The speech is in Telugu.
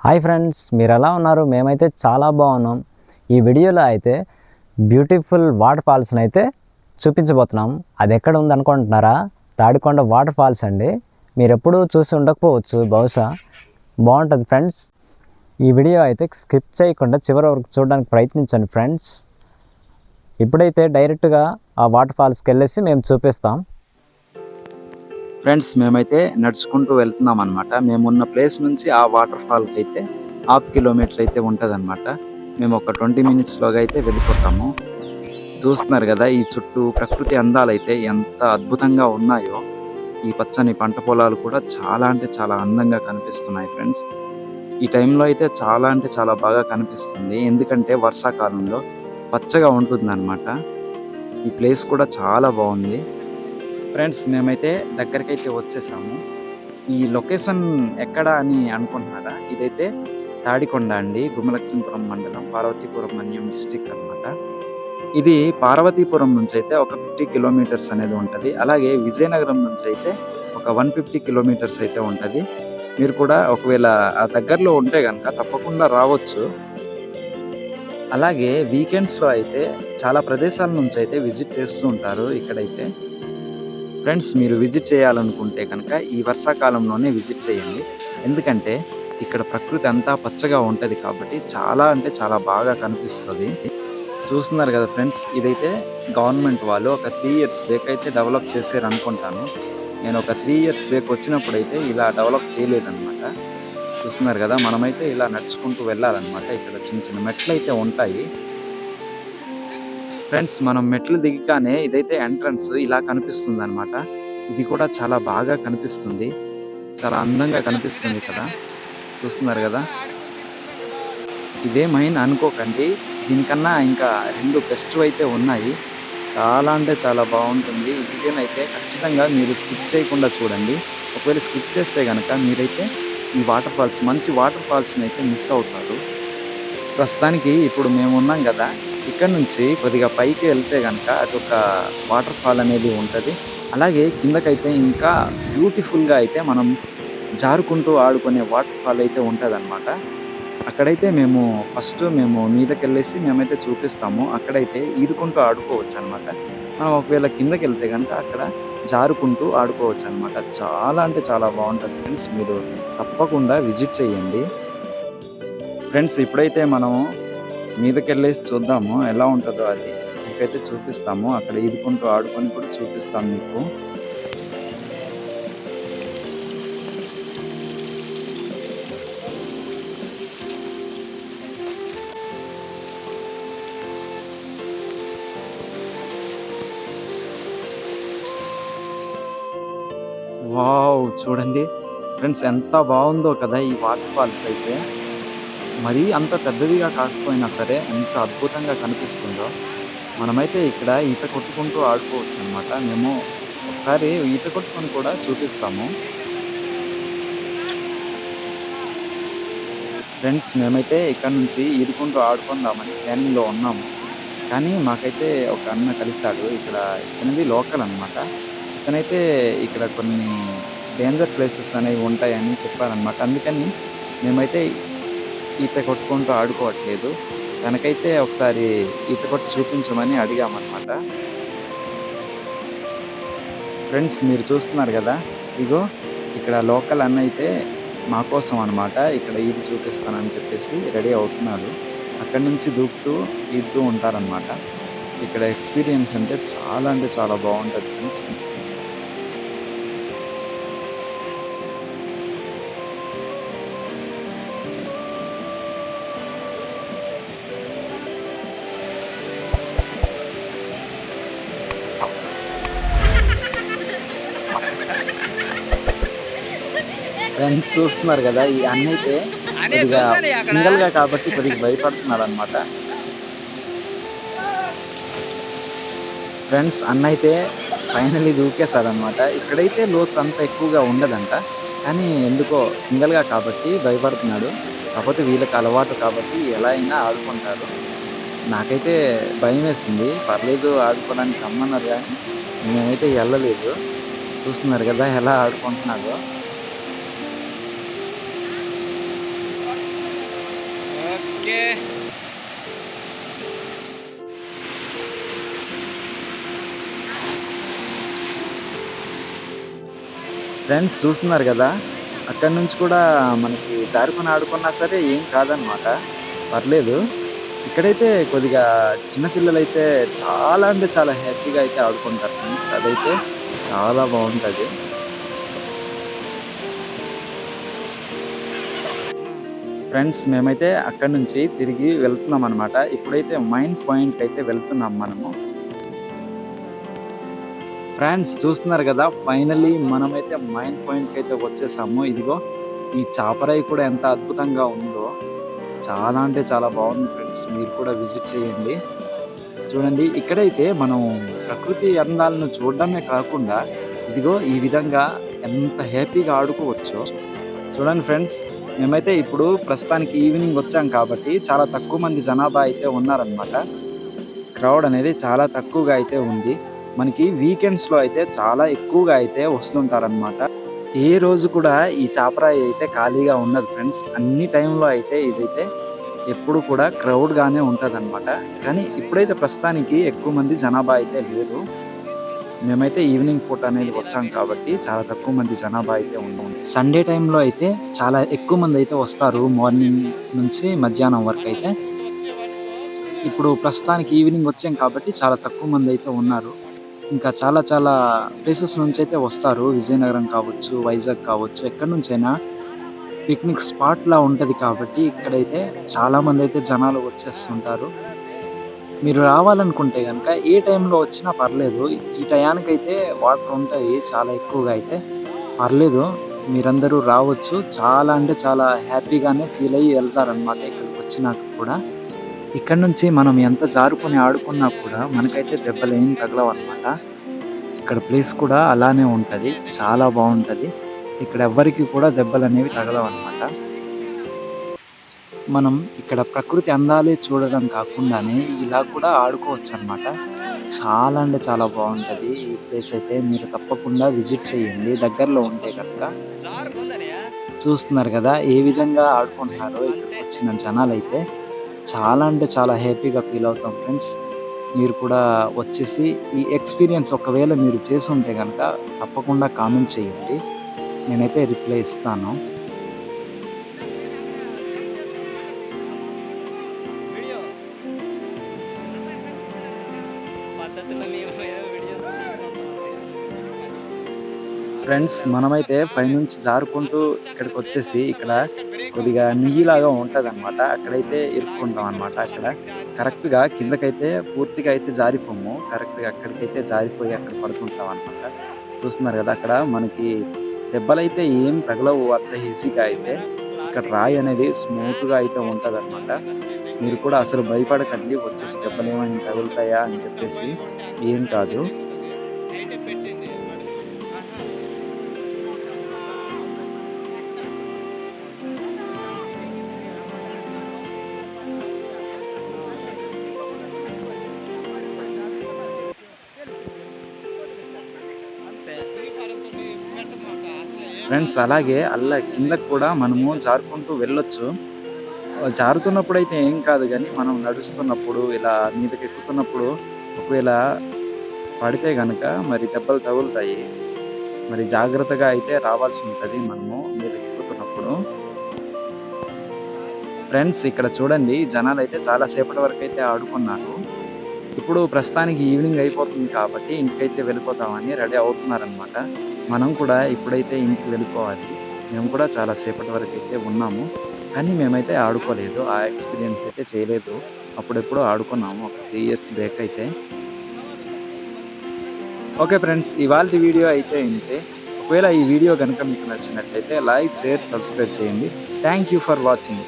హాయ్ ఫ్రెండ్స్, మీరు ఎలా ఉన్నారు? మేమైతే చాలా బాగున్నాం. ఈ వీడియోలో అయితే బ్యూటిఫుల్ వాటర్ ఫాల్స్ని అయితే చూపించబోతున్నాం. అది ఎక్కడ ఉంది అనుకుంటున్నారా? తాడికొండ వాటర్ ఫాల్స్ అండి. మీరు ఎప్పుడూ చూసి ఉండకపోవచ్చు, బహుశా. బాగుంటుంది ఫ్రెండ్స్. ఈ వీడియో అయితే స్కిప్ చేయకుండా చివరి వరకు చూడడానికి ప్రయత్నించండి ఫ్రెండ్స్. ఇప్పుడైతే డైరెక్ట్గా ఆ వాటర్ ఫాల్స్కి వెళ్ళేసి మేము చూపిస్తాం. ఫ్రెండ్స్, మేమైతే నడుచుకుంటూ వెళ్తున్నాం అనమాట. మేమున్న ప్లేస్ నుంచి ఆ వాటర్ ఫాల్కి అయితే 1/2 కిలోమీటర్ అయితే ఉంటుంది అనమాట. మేము ఒక 20 మినిట్స్లోగా అయితే వెళ్ళిపోతాము. చూస్తున్నారు కదా, ఈ చుట్టూ ప్రకృతి అందాలు అయితే ఎంత అద్భుతంగా ఉన్నాయో. ఈ పచ్చని పంట పొలాలు కూడా చాలా అంటే చాలా అందంగా కనిపిస్తున్నాయి ఫ్రెండ్స్. ఈ టైంలో అయితే చాలా అంటే చాలా బాగా కనిపిస్తుంది, ఎందుకంటే వర్షాకాలంలో పచ్చగా ఉంటుంది అనమాట. ఈ ప్లేస్ కూడా చాలా బాగుంది ఫ్రెండ్స్. మేమైతే దగ్గరకైతే వచ్చేసాము. ఈ లొకేషన్ ఎక్కడ అని అనుకుంటున్నారా? ఇదైతే తాడికొండ అండి, గుమ్మలక్ష్మీపురం మండలం, పార్వతీపురం మన్యం డిస్టిక్ అనమాట. ఇది పార్వతీపురం నుంచి అయితే ఒక 50 కిలోమీటర్స్ అనేది ఉంటుంది. అలాగే విజయనగరం నుంచి అయితే ఒక 150 కిలోమీటర్స్ అయితే ఉంటుంది. మీరు కూడా ఒకవేళ ఆ దగ్గరలో ఉంటే కనుక తప్పకుండా రావచ్చు. అలాగే వీకెండ్స్లో అయితే చాలా ప్రదేశాల నుంచి అయితే విజిట్ చేస్తూ ఉంటారు ఇక్కడైతే. ఫ్రెండ్స్, మీరు విజిట్ చేయాలనుకుంటే కనుక ఈ వర్షాకాలంలోనే విజిట్ చేయండి, ఎందుకంటే ఇక్కడ ప్రకృతి అంతా పచ్చగా ఉంటుంది కాబట్టి చాలా అంటే చాలా బాగా కనిపిస్తుంది. చూస్తున్నారు కదా ఫ్రెండ్స్, ఇదైతే గవర్నమెంట్ వాళ్ళు ఒక 3 ఇయర్స్ బ్యాక్ అయితే డెవలప్ చేశారు అనుకుంటాను. నేను ఒక 3 ఇయర్స్ బ్యాక్ వచ్చినప్పుడు అయితే ఇలా డెవలప్ చేయలేదన్నమాట. చూస్తున్నారు కదా, మనమైతే ఇలా నడుచుకుంటూ వెళ్ళాలన్నమాట. ఇక్కడ చిన్న చిన్న మెట్లు అయితే ఉంటాయి ఫ్రెండ్స్. మనం మెట్లు దిగగానే ఇదైతే ఎంట్రన్స్ ఇలా కనిపిస్తుంది అనమాట. ఇది కూడా చాలా బాగా కనిపిస్తుంది, చాలా అందంగా కనిపిస్తుంది కదా. చూస్తున్నారు కదా, ఇదే మెయిన్ అనుకోకండి, దీనికన్నా ఇంకా 2 బెస్ట్ అయితే ఉన్నాయి. చాలా అంటే చాలా బాగుంటుంది. ఈ వీడియోని అయితే ఖచ్చితంగా మీరు స్కిప్ చేయకుండా చూడండి. ఒకవేళ స్కిప్ చేస్తే కనుక మీరైతే ఈ వాటర్ ఫాల్స్, మంచి వాటర్ ఫాల్స్ని అయితే మిస్ అవుతారు. ప్రస్తుతానికి ఇప్పుడు మేము ఉన్నాం కదా, ఇక్కడ నుంచి కొద్దిగా పైకి వెళ్తే కనుక అదొక వాటర్ ఫాల్ అనేది ఉంటుంది. అలాగే కిందకైతే ఇంకా బ్యూటిఫుల్గా అయితే మనం జారుకుంటూ ఆడుకునే వాటర్ ఫాల్ అయితే ఉంటుంది అనమాట. అక్కడైతే మేము ఫస్ట్ మీదకి వెళ్ళేసి మేమైతే చూపిస్తాము. అక్కడైతే ఈదుకుంటూ ఆడుకోవచ్చు అనమాట. మనం ఒకవేళ కిందకి వెళ్తే కనుక అక్కడ జారుకుంటూ ఆడుకోవచ్చు అనమాట. చాలా అంటే చాలా బాగుంటుంది ఫ్రెండ్స్, మీరు తప్పకుండా విజిట్ చేయండి. ఫ్రెండ్స్, ఇప్పుడైతే మనము మీదకెళ్ళేసి చూద్దాము ఎలా ఉంటుందో. అది మీకైతే చూపిస్తాము. అక్కడ ఈదుకుంటూ ఆడుకొని కూడా చూపిస్తాం మీకు. వావ్, చూడండి ఫ్రెండ్స్, ఎంత బాగుందో కదా ఈ వాటర్ ఫాల్స్ అయితే. మరీ అంత పెద్దదిగా కాకపోయినా సరే ఎంత అద్భుతంగా కనిపిస్తుందో. మనమైతే ఇక్కడ ఈత కొట్టుకుంటూ ఆడుకోవచ్చు అనమాట. మేము ఒకసారి ఈత కొట్టుకొని కూడా చూపిస్తాము ఫ్రెండ్స్. మేమైతే ఇక్కడ నుంచి ఈదుకుంటూ ఆడుకుందామని ప్లానింగ్లో ఉన్నాము, కానీ మాకైతే ఒక అన్న కలిశాడు. ఇక్కడ ఇతనిది లోకల్ అనమాట. ఇతనైతే ఇక్కడ కొన్ని డేంజర్ ప్లేసెస్ అనేవి ఉంటాయని చెప్పారనమాట. అందుకని మేమైతే ఈత కొట్టుకుంటూ ఆడుకోవట్లేదు. తనకైతే ఒకసారి ఈత కొట్టి చూపించమని అడిగామన్నమాట. ఫ్రెండ్స్, మీరు చూస్తున్నారు కదా, ఇగో ఇక్కడ లోకల్ అన్న అయితే మా కోసం అనమాట ఇక్కడ ఈది చూపిస్తానని చెప్పేసి రెడీ అవుతున్నాడు. అక్కడి నుంచి దూకుతూ ఈదుతూ ఉంటారనమాట. ఇక్కడ ఎక్స్పీరియన్స్ అంటే చాలా బాగుంటుంది ఫ్రెండ్స్. ఫ్రెండ్స్, చూస్తున్నారు కదా, ఈ అన్న అయితే కొద్దిగా సింగిల్గా కాబట్టి కొద్దిగా భయపడుతున్నాడు అనమాట. ఫ్రెండ్స్, అన్న అయితే ఫైనల్లీ దూకేశాడనమాట. ఇక్కడైతే లోతు అంత ఎక్కువగా ఉండదంట, కానీ ఎందుకో సింగిల్గా కాబట్టి భయపడుతున్నాడు. కాకపోతే వీళ్ళకి అలవాటు కాబట్టి ఎలా అయినా ఆడుకుంటారు. నాకైతే భయం వేసింది. పర్లేదు, ఆడుకోవడానికి రమ్మన్నారు, కానీ మేమైతే వెళ్ళలేదు. చూస్తున్నారు కదా ఎలా ఆడుకుంటున్నాడో. ఫ్రెండ్స్ చూస్తున్నారు కదా, అక్కడి నుంచి కూడా మనకి జారుకొని ఆడుకున్నా సరే ఏం కాదనమాట, పర్లేదు. ఇక్కడైతే కొద్దిగా చిన్నపిల్లలైతే చాలా అంటే చాలా హ్యాపీగా అయితే ఆడుకుంటారు ఫ్రెండ్స్. అదైతే చాలా బాగుంటుంది. ఫ్రెండ్స్ మేమైతే అక్కడి నుంచి తిరిగి వెళ్తున్నాం అనమాట. ఇప్పుడైతే మైన్ పాయింట్ అయితే వెళ్తున్నాం మనము. ఫ్రెండ్స్ చూస్తున్నారు కదా, ఫైనల్లీ మనమైతే మైన్ పాయింట్కి అయితే వచ్చేసాము. ఇదిగో ఈ చాపరాయి కూడా ఎంత అద్భుతంగా ఉందో, చాలా అంటే చాలా బాగుంది ఫ్రెండ్స్. మీరు కూడా విజిట్ చేయండి. చూడండి, ఇక్కడైతే మనం ప్రకృతి అందాలను చూడడమే కాకుండా ఇదిగో ఈ విధంగా ఎంత హ్యాపీగా ఆడుకోవచ్చో చూడండి ఫ్రెండ్స్. మేమైతే ఇప్పుడు ప్రస్తుతానికి ఈవినింగ్ వచ్చాం కాబట్టి చాలా తక్కువ మంది జనాభా అయితే ఉన్నారనమాట. క్రౌడ్ అనేది చాలా తక్కువగా అయితే ఉంది. మనకి వీకెండ్స్లో అయితే చాలా ఎక్కువగా అయితే వస్తుంటారనమాట. ఏ రోజు కూడా ఈ చాపరాయి అయితే ఖాళీగా ఉండదు ఫ్రెండ్స్. అన్ని టైంలో అయితే ఇదైతే ఎప్పుడు కూడా క్రౌడ్గానే ఉంటుందన్నమాట. కానీ ఇప్పుడైతే ప్రస్తుతానికి ఎక్కువ మంది జనాభా అయితే లేరు. మేమైతే ఈవినింగ్ పూట అనేది వచ్చాం కాబట్టి చాలా తక్కువ మంది జనాభా అయితే ఉన్నాం. సండే టైంలో అయితే చాలా ఎక్కువ మంది అయితే వస్తారు, మార్నింగ్ నుంచి మధ్యాహ్నం వరకు అయితే. ఇప్పుడు ప్రస్తుతానికి ఈవినింగ్ వచ్చాం కాబట్టి చాలా తక్కువ మంది అయితే ఉన్నారు. ఇంకా చాలా చాలా ప్లేసెస్ నుంచి అయితే వస్తారు. విజయనగరం కావచ్చు, వైజాగ్ కావచ్చు, ఎక్కడి నుంచైనా పిక్నిక్ స్పాట్ లా ఉంటుంది కాబట్టి ఇక్కడైతే చాలా మంది అయితే జనాలు వచ్చేస్తుంటారు. మీరు రావాలనుకుంటే కనుక ఏ టైంలో వచ్చినా పర్లేదు. ఈ టయానికైతే వాటర్ ఉంటాయి చాలా ఎక్కువగా అయితే, పర్లేదు, మీరందరూ రావచ్చు. చాలా అంటే చాలా హ్యాపీగానే ఫీల్ అయ్యి వెళ్తారనమాట ఇక్కడికి వచ్చినాక కూడా. ఇక్కడ నుంచి మనం ఎంత జారుకొని ఆడుకున్నా కూడా మనకైతే దెబ్బలు ఏం తగలవు అనమాట. ఇక్కడ ప్లేస్ కూడా అలానే ఉంటుంది, చాలా బాగుంటుంది. ఇక్కడ ఎవ్వరికి కూడా దెబ్బలు అనేవి తగలవు అనమాట. మనం ఇక్కడ ప్రకృతి అందాలే చూడడం కాకుండానే ఇలా కూడా ఆడుకోవచ్చు అనమాట. చాలా అంటే చాలా బాగుంటుంది ఈ ప్లేస్ అయితే. మీరు తప్పకుండా విజిట్ చేయండి దగ్గరలో ఉంటే కనుక. చూస్తున్నారు కదా ఏ విధంగా ఆడుకుంటున్నారో ఇక్కడికి వచ్చిన జనాలు అయితే. చాలా అంటే చాలా హ్యాపీగా ఫీల్ అవుతాం ఫ్రెండ్స్. మీరు కూడా వచ్చేసి ఈ ఎక్స్పీరియన్స్ ఒకవేళ మీరు చేసి ఉంటే కనుక తప్పకుండా కామెంట్ చేయండి, నేనైతే రిప్లై ఇస్తాను. ఫ్రెండ్స్ మనమైతే పైనుంచి జారుకుంటూ ఇక్కడికి వచ్చేసి ఇక్కడ కొద్దిగా నియ్యిలాగా ఉంటుంది అనమాట, అక్కడైతే ఇరుక్కుంటాం అనమాట. అక్కడ కరెక్ట్గా కిందకైతే పూర్తిగా అయితే జారిపోము, కరెక్ట్గా అక్కడికైతే జారిపోయి అక్కడ పడుతుంటాం అనమాట. చూస్తున్నారు కదా, అక్కడ మనకి దెబ్బలైతే ఏం తగలవు అంత ఈజీగా అయితే. ఇక్కడ రాయి అనేది స్మూత్గా అయితే ఉంటుంది అనమాట. మీరు కూడా అసలు భయపడకండి, వచ్చేసి దెబ్బలు ఏమైనా తగులుతాయా అని చెప్పేసి, ఏం కాదు. ఫ్రెండ్స్ అలాగే అలా కిందకు కూడా మనము జారుకుంటూ వెళ్ళొచ్చు. జారుతున్నప్పుడు అయితే ఏం కాదు, కానీ మనం నడుస్తున్నప్పుడు ఇలా మీదకి ఎక్కుతున్నప్పుడు ఒకవేళ పడితే కనుక మరి దెబ్బలు తగులుతాయి. మరి జాగ్రత్తగా అయితే రావాల్సి ఉంటుంది మనము మీదకి ఎక్కుతున్నప్పుడు. ఫ్రెండ్స్ ఇక్కడ చూడండి, జనాలు అయితే చాలా సేపటి వరకు అయితే ఆడుకున్నారు. ఇప్పుడు ప్రస్తుతానికి ఈవినింగ్ అయిపోతుంది కాబట్టి ఇంటికైతే వెళ్ళిపోతామని రెడీ అవుతున్నారనమాట. మనం కూడా ఇప్పుడైతే ఇంటికి వెళ్ళిపోవాలి. మేము కూడా చాలా సేపటి వరకు అయితే ఉన్నాము, కానీ మేమైతే ఆడుకోలేదు, ఆ ఎక్స్పీరియన్స్ అయితే చేయలేదు. అప్పుడెప్పుడు ఆడుకున్నాము ఒక 3 years బ్యాక్ అయితే. ఓకే ఫ్రెండ్స్, ఇవాళ వీడియో అయితే ఇంతే. ఒకవేళ ఈ వీడియో కనుక మీకు నచ్చినట్లయితే లైక్, షేర్, సబ్స్క్రైబ్ చేయండి. Thank you for watching.